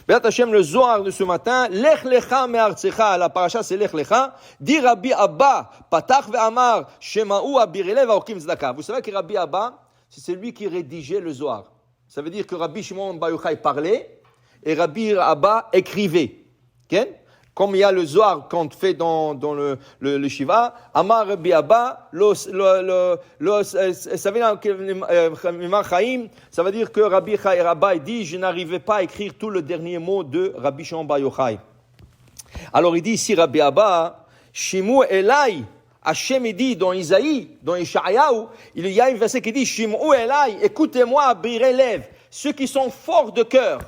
Be'at Hashem, le Zohar de ce matin, Lech lecha me'artzecha, la paracha c'est Lech lecha, dit Rabbi Abba, Patach ve'amar, Shema'u abirelev aokim tzedaka. Vous savez que Rabbi Abba, c'est celui qui rédigeait le Zohar. Ça veut dire que Rabbi Shimon Bar Yochai parlait et Rabbi Abba écrivait. Okay? Comme il y a le Zohar qu'on fait dans le Shiva, Amar Rabbi Abba, ça veut dire que Rabbi Abba dit, je n'arrivais pas à écrire tout le dernier mot de Rabbi Shimon Bar Yochai. Alors il dit ici Rabbi Abba, Shimu Elai, Hachem dit dans Isaïe, dans Ishayahu, il y a un verset qui dit, Shimu Elai, écoutez-moi, Birelev, ceux qui sont forts de cœur.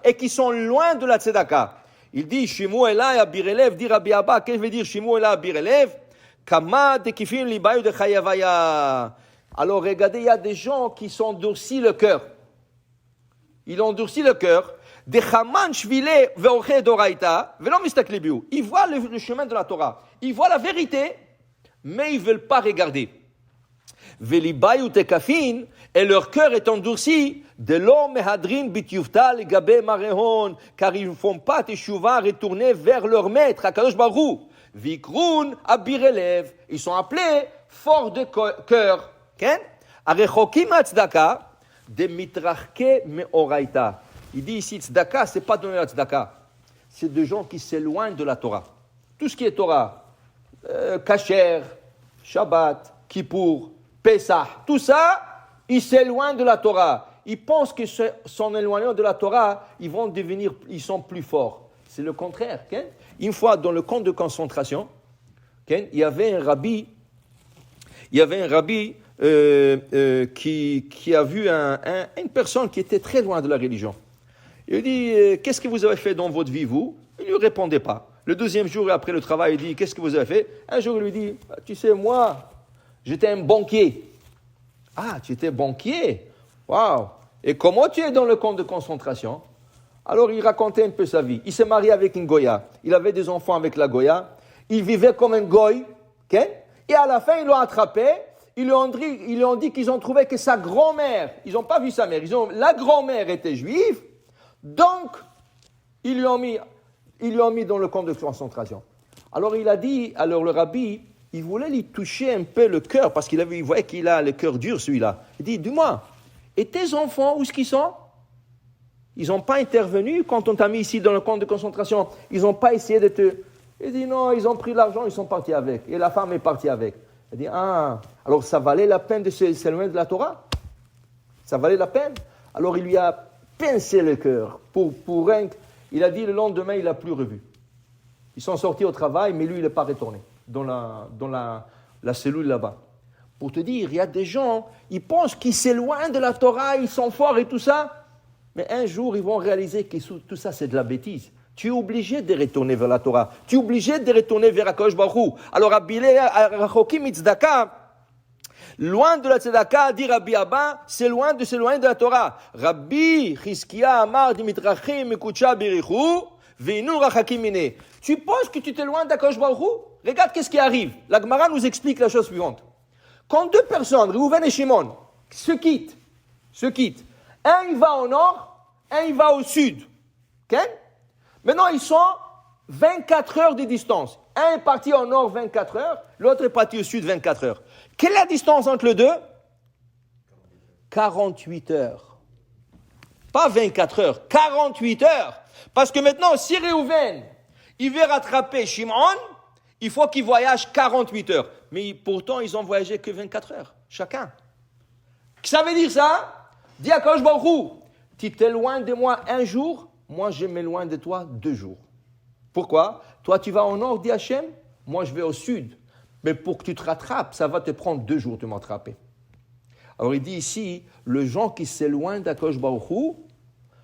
Et qui sont loin de la tzedaka. Il dit Shimu Elai abirelev, dit Rabbi Abba, qu'est-ce que veut dire Shimu Elai abirelev? Kama dekifim libayu de chayavaya. Alors regardez, il y a des gens qui sont endurcis le cœur. Ils ont endurci le cœur. De chaman shvile veoche doraita, velom mistaklibiu. Ils voient le chemin de la Torah. Ils voient la vérité, mais ils ne veulent pas regarder. Velibayu tekafin, et leur cœur est endurci, de l'homme mehadrin bityufta legabe marehon, car ils ne font pas teshuva retourner vers leur maître, Akadosh Baruch Hu. Vikrun abirelev, ils sont appelés forts de cœur. Arechokim tzedaka, de mitrachke meoraita. Il dit ici, tzedaka, c'est pas donner la tzedaka, c'est des gens qui s'éloignent de la Torah. Tout ce qui est Torah, Kasher, Shabbat, Kippour, Pesach, tout ça, ils s'éloignent de la Torah. Ils pensent que son éloignement de la Torah, ils sont plus forts. C'est le contraire. Okay? Une fois, dans le camp de concentration, okay, il y avait un rabbi qui a vu une personne qui était très loin de la religion. Il lui dit, qu'est-ce que vous avez fait dans votre vie, vous? Il ne lui répondait pas. Le deuxième jour, après le travail, il dit, qu'est-ce que vous avez fait? Un jour, il lui dit, tu sais, moi, j'étais un banquier. Ah, tu étais banquier? Waouh! Et comment tu es dans le camp de concentration? Alors, il racontait un peu sa vie. Il s'est marié avec une Goya. Il avait des enfants avec la Goya. Il vivait comme un Goy. Okay? Et à la fin, ils l'ont attrapé. Ils lui ont dit qu'ils ont trouvé que sa grand-mère, ils n'ont pas vu sa mère, la grand-mère était juive. Donc, ils lui ont mis dans le camp de concentration. Alors, le rabbi, il voulait lui toucher un peu le cœur, parce qu'il voyait qu'il a le cœur dur, celui-là. Il dit, dis-moi, et tes enfants, où est-ce qu'ils sont? Ils n'ont pas intervenu quand on t'a mis ici dans le camp de concentration. Ils n'ont pas essayé de te... Il dit, non, ils ont pris l'argent, ils sont partis avec. Et la femme est partie avec. Il dit, alors ça valait la peine de s'éloigner de la Torah? Ça valait la peine? Alors il lui a pincé le cœur. Il a dit, le lendemain, il n'a plus revu. Ils sont sortis au travail, mais lui, il n'est pas retourné dans la cellule là-bas. Pour te dire, il y a des gens, ils pensent qu'ils s'éloignent de la Torah, ils sont forts et tout ça, mais un jour, ils vont réaliser que tout ça, c'est de la bêtise. Tu es obligé de retourner vers la Torah. Tu es obligé de retourner vers Akadosh Baruch Hu. Alors, Rachokim Tzedaka, loin de la Tzedaka, dit Rabbi Abba, c'est loin de s'éloigner de la Torah. Rabbi Chizkiya Amar Dimitrachim Mekucha Birichu, Veinu Rachakim Mine. Tu penses que tu t'éloignes d'Akadosh Baruch Hu? Regarde qu'est-ce qui arrive. La Gemara nous explique la chose suivante. Quand deux personnes, Reuven et Shimon, se quittent, un il va au nord, un il va au sud. Okay? Maintenant, ils sont 24 heures de distance. Un est parti au nord 24 heures, l'autre est parti au sud 24 heures. Quelle est la distance entre les deux? 48 heures. Pas 24 heures, 48 heures. Parce que maintenant, si Reuven, il veut rattraper Shimon, il faut qu'il voyage 48 heures. Mais pourtant, ils ont voyagé que 24 heures, chacun. Ça veut dire ça? Dis à Akadosh Baruch Hu, tu t'éloignes de moi un jour, moi je m'éloigne de toi 2 jours. Pourquoi? Toi tu vas au nord, dit Hachem, moi je vais au sud. Mais pour que tu te rattrapes, ça va te prendre 2 jours de m'attraper. Alors il dit ici, le gens qui s'éloignent d'Akadosh Baruch Hu,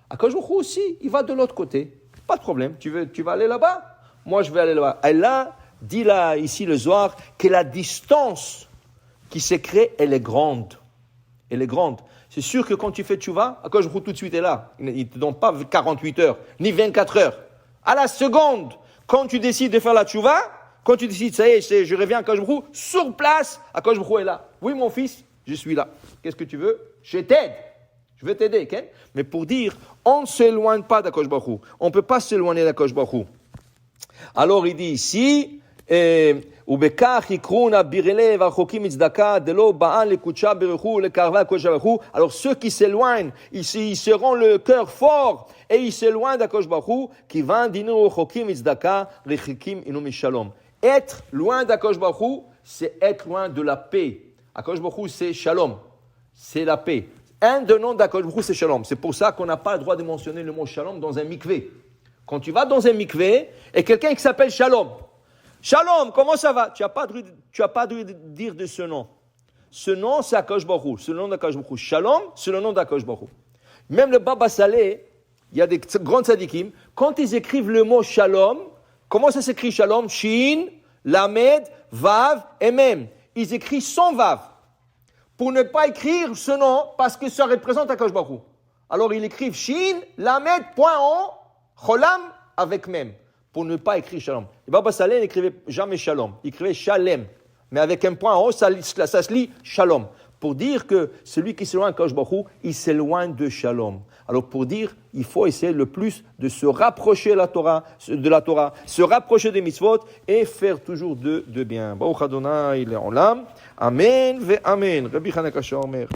Akadosh Baruch Hu aussi, il va de l'autre côté. Pas de problème, tu vas aller là-bas? Moi je vais aller là-bas. Et là, dit là, ici le Zohar, que la distance qui se crée, elle est grande. Elle est grande. C'est sûr que quand tu fais tchouva, Akadosh Baruch Hu tout de suite est là. Il ne te donne pas 48 heures, ni 24 heures. À la seconde, quand tu décides de faire la tchouva, quand tu décides, ça y est, je reviens à Akadosh Baruch Hu, sur place, Akadosh Baruch Hu est là. Oui, mon fils, je suis là. Qu'est-ce que tu veux? Je t'aide. Je vais t'aider, okay? Mais pour dire, on ne s'éloigne pas d'Akadosh Baruch Hu. On ne peut pas s'éloigner d'Akadosh Baruch Hu. Alors il dit ici, ובכך יקרון הבירלי והרחוקים מצדקה דלא באן לקודשה ברכו לקרבה הקודש ברוך הוא. Alors ceux qui s'éloignent, ils seront le cœur fort et ils s'éloignent d'Akadosh Baruch Hu, qui va dîner רחוקים מצדקה רחוקים אינו משלום. Être loin d'Akadosh Baruch Hu, c'est être loin de la paix. Akadosh Baruch Hu, c'est shalom, c'est la paix. Un des noms d'Akadosh Baruch Hu, c'est shalom. C'est pour ça qu'on n'a pas le droit de mentionner le mot shalom dans un mikvé. Quand tu vas dans un mikvé et quelqu'un qui s'appelle Shalom, Shalom, comment ça va? Tu n'as pas dû dire de ce nom. Ce nom, c'est Akadosh Baruch Hu. C'est le nom d'Akadosh Baruch Hu. Shalom, c'est le nom d'Akadosh Baruch Hu. Même le Baba Saleh, il y a des grands tzadikim, quand ils écrivent le mot Shalom, comment ça s'écrit Shalom? Shin, Lamed, Vav et Mem. Ils écrivent sans Vav. Pour ne pas écrire ce nom, parce que ça représente Akadosh Baruch Hu. Alors ils écrivent Shin, Lamed, point en, Cholam avec Mem. Pour ne pas écrire Shalom. Le Baba Saleh n'écrivait jamais Shalom. Il écrivait Shalem. Mais avec un point en haut, ça se lit Shalom. Pour dire que celui qui s'éloigne d'Akadosh Baruch Hu, il s'éloigne de Shalom. Alors pour dire, il faut essayer le plus de se rapprocher de la Torah, se rapprocher des mitzvot et faire toujours de bien. Baruch Adonai le'olam. Amen ve amen. Rabbi Chanukah Omer.